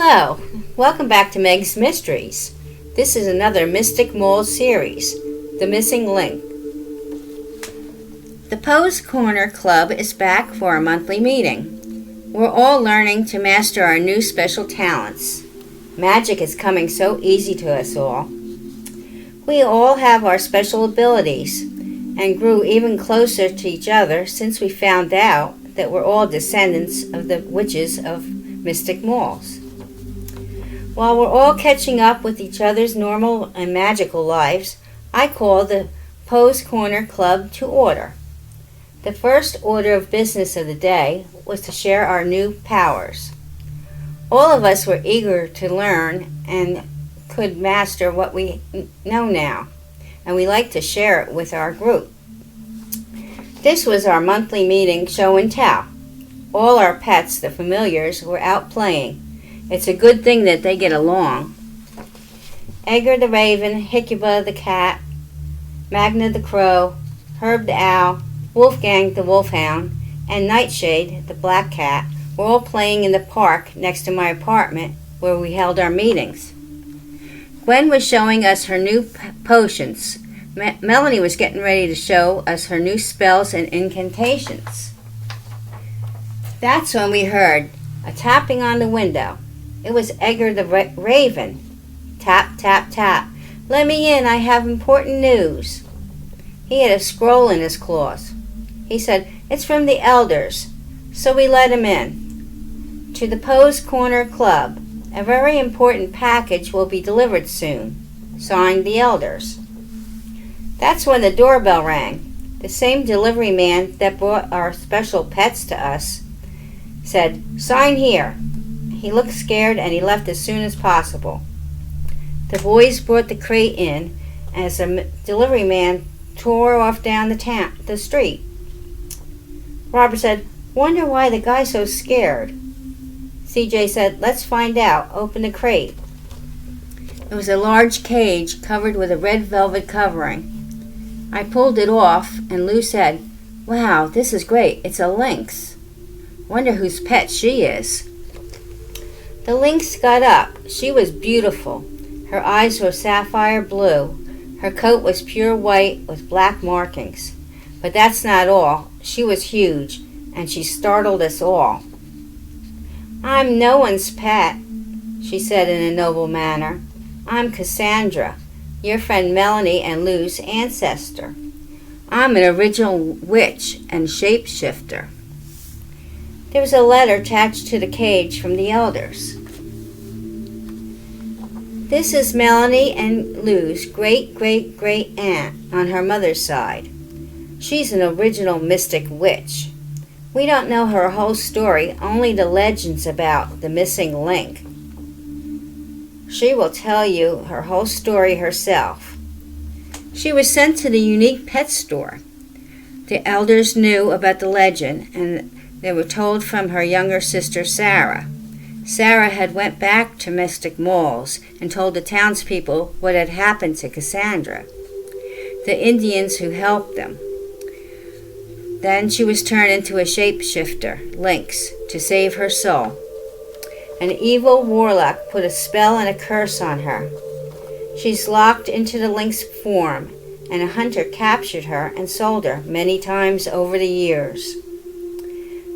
Hello, welcome back to Meg's Mysteries. This is another Mystic Mole series, The Missing Link. The Pose Corner Club is back for a monthly meeting. We're all learning to master our new special talents. Magic is coming so easy to us all. We all have our special abilities and grew even closer to each other since we found out that we're all descendants of the witches of Mystic Moles. While we're all catching up with each other's normal and magical lives, I call the Pose Corner Club to order. The first order of business of the day was to share our new powers. All of us were eager to learn and could master what we know now, and we like to share it with our group. This was our monthly meeting show and tell. All our pets, the familiars, were out playing. It's a good thing that they get along. Edgar the raven, Hecuba the cat, Magna the crow, Herb the owl, Wolfgang the wolfhound, and Nightshade the black cat were all playing in the park next to my apartment where we held our meetings. Gwen was showing us her new potions. Melanie was getting ready to show us her new spells and incantations. That's when we heard a tapping on the window. It was Edgar the raven. Tap, tap, tap. Let me in, I have important news. He had a scroll in his claws. He said, it's from the elders. So we let him in. To the Pose Corner Club. A very important package will be delivered soon. Signed, the elders. That's when the doorbell rang. The same delivery man that brought our special pets to us said, sign here. He looked scared and he left as soon as possible. The boys brought the crate in as the delivery man tore off down the street. Robert said, wonder why the guy's so scared. CJ said, let's find out. Open the crate. It was a large cage covered with a red velvet covering. I pulled it off and Lou said, wow, this is great. It's a lynx. Wonder whose pet she is. The lynx got up. She was beautiful. Her eyes were sapphire blue. Her coat was pure white with black markings. But that's not all. She was huge, and she startled us all. I'm no one's pet, she said in a noble manner. I'm Cassandra, your friend Melanie and Lou's ancestor. I'm an original witch and shapeshifter. There was a letter attached to the cage from the elders. This is Melanie and Lou's great-great-great-aunt on her mother's side. She's an original mystic witch. We don't know her whole story, only the legends about the missing link. She will tell you her whole story herself. She was sent to the unique pet store. The elders knew about the legend, and they were told from her younger sister Sarah. Sarah had went back to Mystic Moles and told the townspeople what had happened to Cassandra, the Indians who helped them. Then she was turned into a shapeshifter, Lynx, to save her soul. An evil warlock put a spell and a curse on her. She's locked into the lynx form, and a hunter captured her and sold her many times over the years.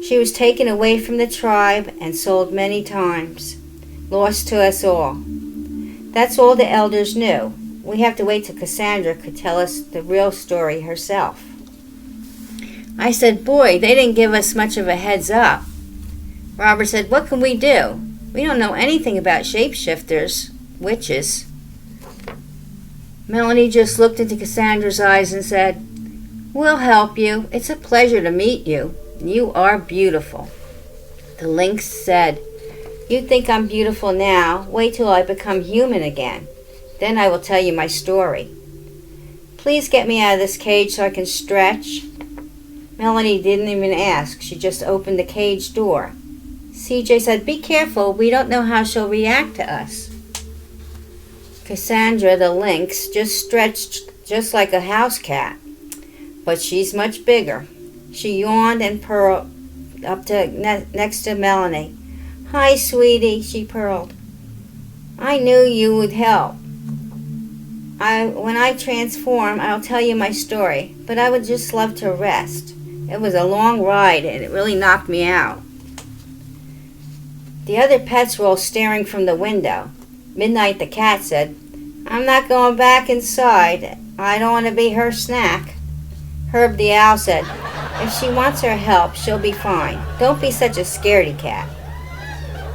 She was taken away from the tribe and sold many times, lost to us all. That's all the elders knew. We have to wait till Cassandra could tell us the real story herself. I said, boy, they didn't give us much of a heads up. Robert said, what can we do? We don't know anything about shapeshifters, witches. Melanie just looked into Cassandra's eyes and said, we'll help you. It's a pleasure to meet you. You are beautiful. The lynx said, you think I'm beautiful now. Wait till I become human again. Then I will tell you my story. Please get me out of this cage so I can stretch. Melanie didn't even ask. She just opened the cage door. CJ said, be careful. We don't know how she'll react to us. Cassandra, the lynx, just stretched just like a house cat. But she's much bigger. She yawned and purred up to next to Melanie. Hi, sweetie, she purled. I knew you would help. When I transform, I'll tell you my story, but I would just love to rest. It was a long ride and it really knocked me out. The other pets were all staring from the window. Midnight the cat said, I'm not going back inside. I don't want to be her snack. Herb the owl said, if she wants our help, she'll be fine. Don't be such a scaredy cat.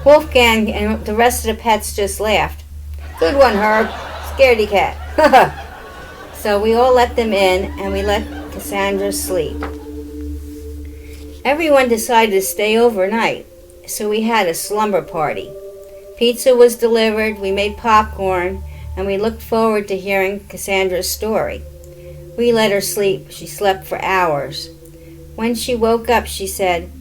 Wolfgang and the rest of the pets just laughed. Good one, Herb. Scaredy cat. So we all let them in and we let Cassandra sleep. Everyone decided to stay overnight, so we had a slumber party. Pizza was delivered, we made popcorn, and we looked forward to hearing Cassandra's story. We let her sleep. She slept for hours. When she woke up, she said,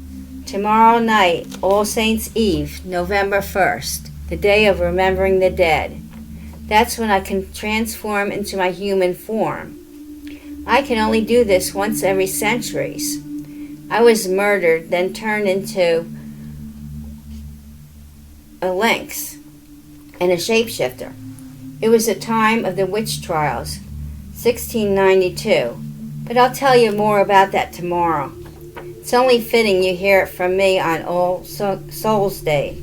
tomorrow night, All Saints' Eve, November 1st, the day of remembering the dead. That's when I can transform into my human form. I can only do this once every centuries. I was murdered, then turned into a lynx and a shapeshifter. It was the time of the witch trials, 1692, but I'll tell you more about that tomorrow. It's only fitting you hear it from me on All Souls Day,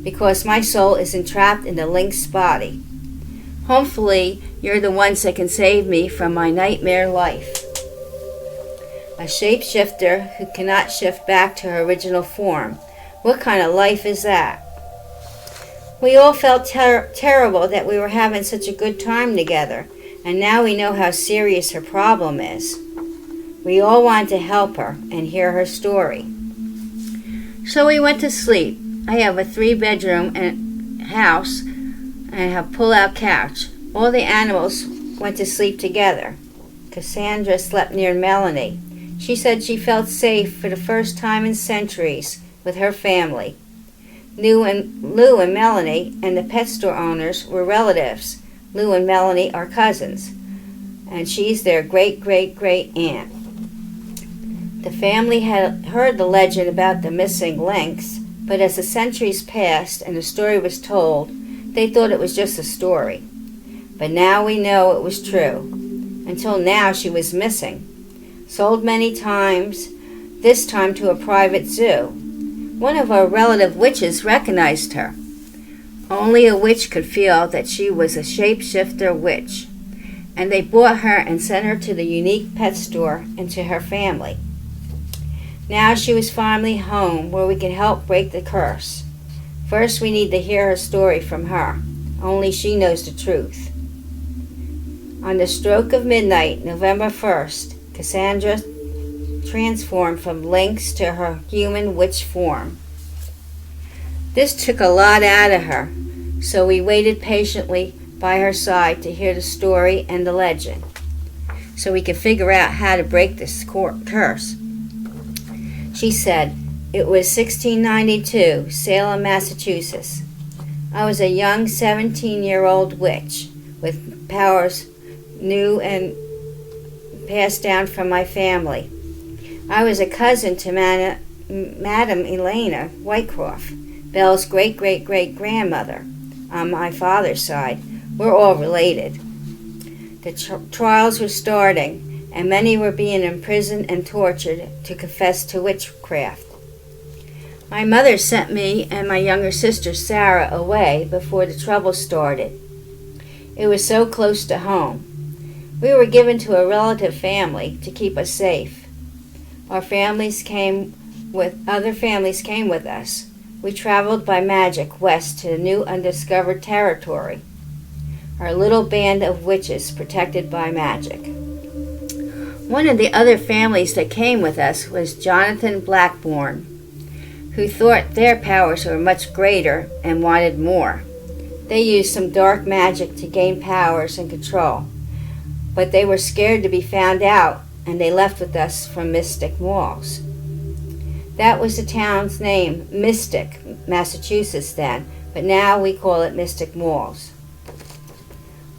because my soul is entrapped in the lynx body. Hopefully, you're the ones that can save me from my nightmare life. A shapeshifter who cannot shift back to her original form. What kind of life is that? We all felt terrible that we were having such a good time together, and now we know how serious her problem is. We all wanted to help her and hear her story. So we went to sleep. I have a 3-bedroom house and I have a pull-out couch. All the animals went to sleep together. Cassandra slept near Melanie. She said she felt safe for the first time in centuries with her family. Lou and Melanie and the pet store owners were relatives. Lou and Melanie are cousins, and she's their great-great-great aunt. The family had heard the legend about the missing lynx, but as the centuries passed and the story was told, they thought it was just a story. But now we know it was true. Until now she was missing. Sold many times, this time to a private zoo. One of our relative witches recognized her. Only a witch could feel that she was a shapeshifter witch, and they bought her and sent her to the unique pet store and to her family. Now she was finally home where we can help break the curse. First we need to hear her story from her. Only she knows the truth. On the stroke of midnight, November 1st, Cassandra transformed from lynx to her human witch form. This took a lot out of her, so we waited patiently by her side to hear the story and the legend, so we could figure out how to break this curse. She said, it was 1692, Salem, Massachusetts. I was a young 17-year-old witch with powers new and passed down from my family. I was a cousin to Madame Elena Whitecroft, Belle's great-great-great-grandmother on my father's side. We're all related. The trials were starting, and many were being imprisoned and tortured to confess to witchcraft. My mother sent me and my younger sister Sarah away before the trouble started. It was so close to home. We were given to a relative family to keep us safe. Other families came with us. We traveled by magic west to the new undiscovered territory. Our little band of witches protected by magic. One of the other families that came with us was Jonathan Blackburn, who thought their powers were much greater and wanted more. They used some dark magic to gain powers and control, but they were scared to be found out, and they left with us from Mystic Walls. That was the town's name, Mystic, Massachusetts then, but now we call it Mystic Walls.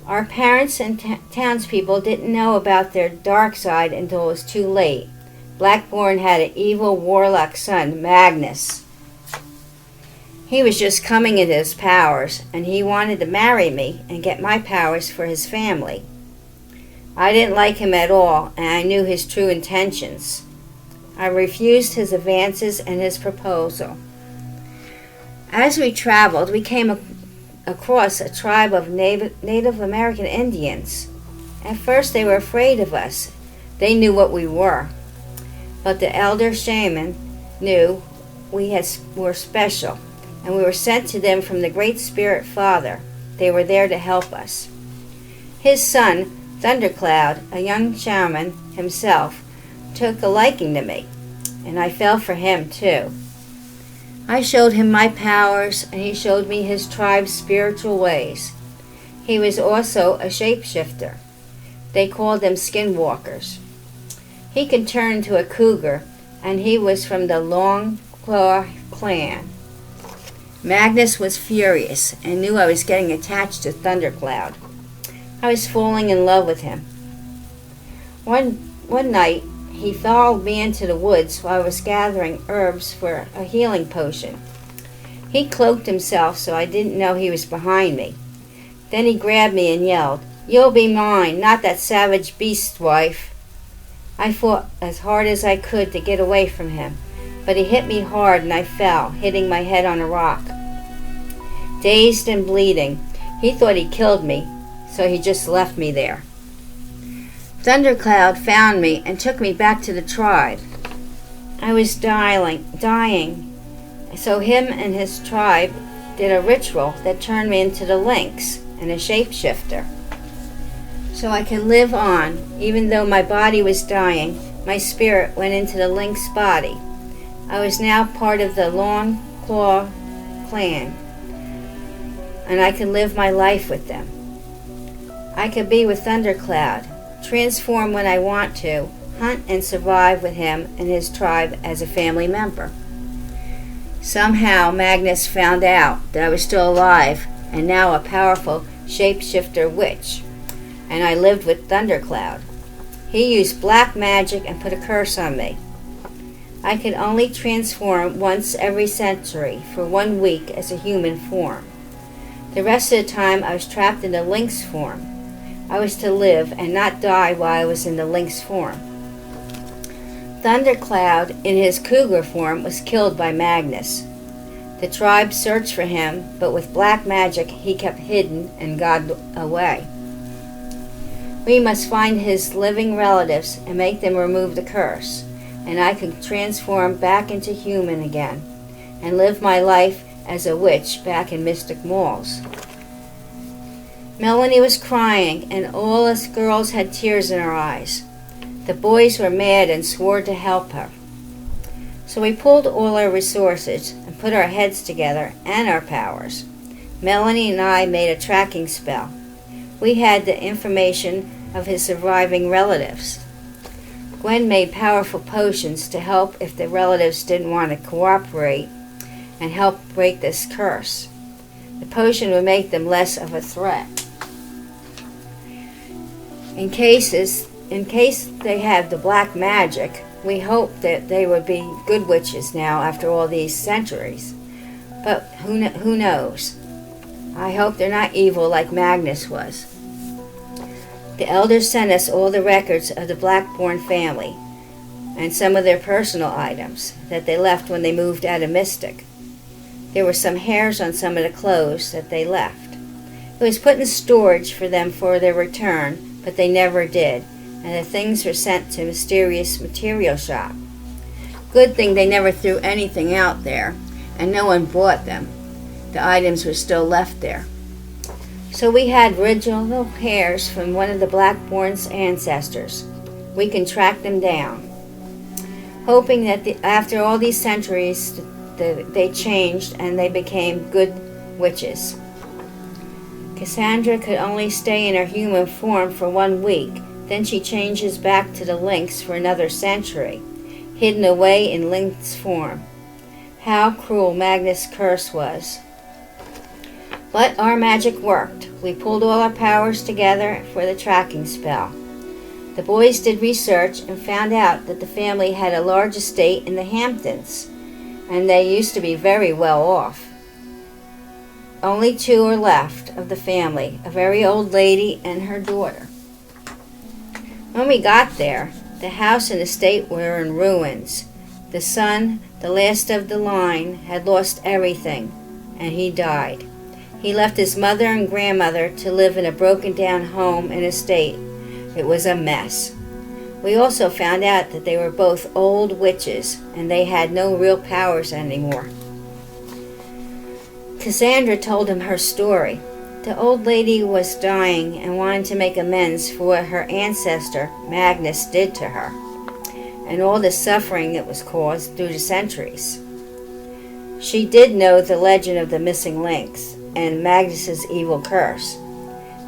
Our parents and townspeople didn't know about their dark side until it was too late. Blackburn had an evil warlock son, Magnus. He was just coming into his powers, and he wanted to marry me and get my powers for his family. I didn't like him at all, and I knew his true intentions. I refused his advances and his proposal. As we traveled, we came across a tribe of Native American Indians. At first they were afraid of us. They knew what we were. But the elder shaman knew we were special, and we were sent to them from the Great Spirit Father. They were there to help us. His son, Thundercloud, a young shaman himself, took a liking to me, and I fell for him too. I showed him my powers, and he showed me his tribe's spiritual ways. He was also a shapeshifter. They called them skinwalkers. He could turn into a cougar, and he was from the Long Claw clan. Magnus was furious and knew I was getting attached to Thundercloud. I was falling in love with him. One night, he followed me into the woods while I was gathering herbs for a healing potion. He cloaked himself so I didn't know he was behind me. Then he grabbed me and yelled, "You'll be mine, not that savage beast's wife." I fought as hard as I could to get away from him, but he hit me hard and I fell, hitting my head on a rock. Dazed and bleeding, he thought he killed me, so he just left me there. Thundercloud found me and took me back to the tribe. I was dying, so him and his tribe did a ritual that turned me into the LYNX and a shapeshifter. So I could live on, even though my body was dying, my spirit went into the LYNX body. I was now part of the Long Claw clan, and I could live my life with them. I could be with Thundercloud, transform when I want to, hunt and survive with him and his tribe as a family member. Somehow Magnus found out that I was still alive and now a powerful shapeshifter witch, and I lived with Thundercloud. He used black magic and put a curse on me. I could only transform once every century for 1 week as a human form. The rest of the time I was trapped in the LYNX form. I was to live and not die while I was in the LYNX form. Thundercloud, in his cougar form, was killed by Magnus. The tribe searched for him, but with black magic he kept hidden and got away. We must find his living relatives and make them remove the curse, and I could transform back into human again and live my life as a witch back in Mystic Malls. Melanie was crying, and all us girls had tears in our eyes. The boys were mad and swore to help her. So we pulled all our resources and put our heads together and our powers. Melanie and I made a tracking spell. We had the information of his surviving relatives. Gwen made powerful potions to help if the relatives didn't want to cooperate and help break this curse. The potion would make them less of a threat. In case they have the black magic, we hope that they would be good witches now after all these centuries. But who knows? I hope they're not evil like Magnus was. The elders sent us all the records of the Blackbourne family and some of their personal items that they left when they moved out of Mystic. There were some hairs on some of the clothes that they left. It was put in storage for them for their return, but they never did, and the things were sent to Mysterious Material Shop. Good thing they never threw anything out there, and no one bought them. The items were still left there. So we had original hairs from one of the Blackbourne's ancestors. We can track them down. Hoping that after all these centuries, they changed and they became good witches. Cassandra could only stay in her human form for 1 week. Then she changes back to the LYNX for another century, hidden away in LYNX form. How cruel Magnus' curse was. But our magic worked. We pulled all our powers together for the tracking spell. The boys did research and found out that the family had a large estate in the Hamptons, and they used to be very well off. only two are left of the family, a very old lady and her daughter. When we got there, the house and estate were in ruins. The son, the last of the line, had lost everything, and he died. He left his mother and grandmother to live in a broken-down home and estate. It was a mess. We also found out that they were both old witches, and they had no real powers anymore. Cassandra told him her story. The old lady was dying and wanted to make amends for what her ancestor, Magnus, did to her, and all the suffering that was caused through the centuries. She did know the legend of the missing links and Magnus's evil curse.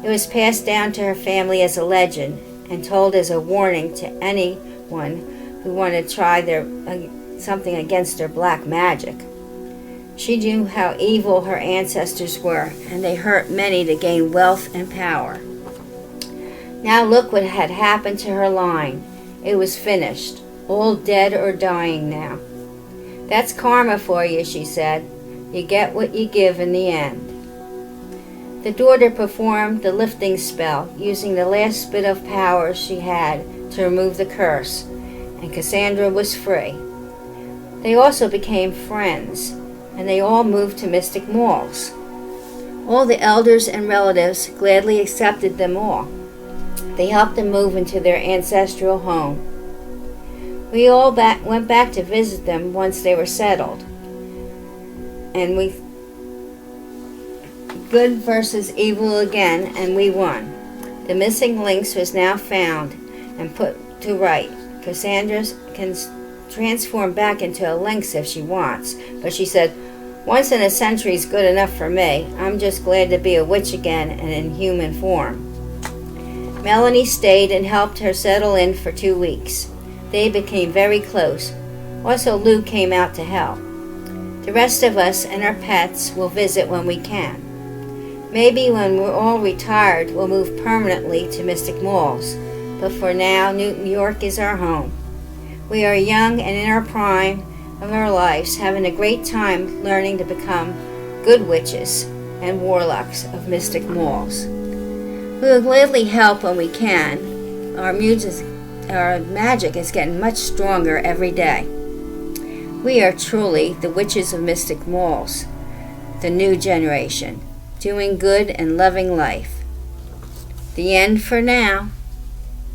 It was passed down to her family as a legend and told as a warning to anyone who wanted to try something against their black magic. She knew how evil her ancestors were, and they hurt many to gain wealth and power. Now look what had happened to her line. It was finished, all dead or dying now. That's karma for you, she said. You get what you give in the end. The daughter performed the lifting spell, using the last bit of power she had to remove the curse, and Cassandra was free. They also became friends, and they all moved to Mystic Malls. All the elders and relatives gladly accepted them all. They helped them move into their ancestral home. We all went back to visit them once they were settled, and good versus evil again, and we won. The missing links was now found and put to right. Cassandra can transform back into a lynx if she wants, but she said, once in a century is good enough for me. I'm just glad to be a witch again and in human form. Melanie stayed and helped her settle in for 2 weeks. They became very close. Also, Lou came out to help. The rest of us and our pets will visit when we can. Maybe when we're all retired, we'll move permanently to Mystic Malls. But for now, New York is our home. We are young and in our prime of our lives, having a great time learning to become good witches and warlocks of Mystic Malls. We will gladly help when we can. Our magic is getting much stronger every day. We are truly the witches of Mystic Malls, the new generation, doing good and loving life. The end for now.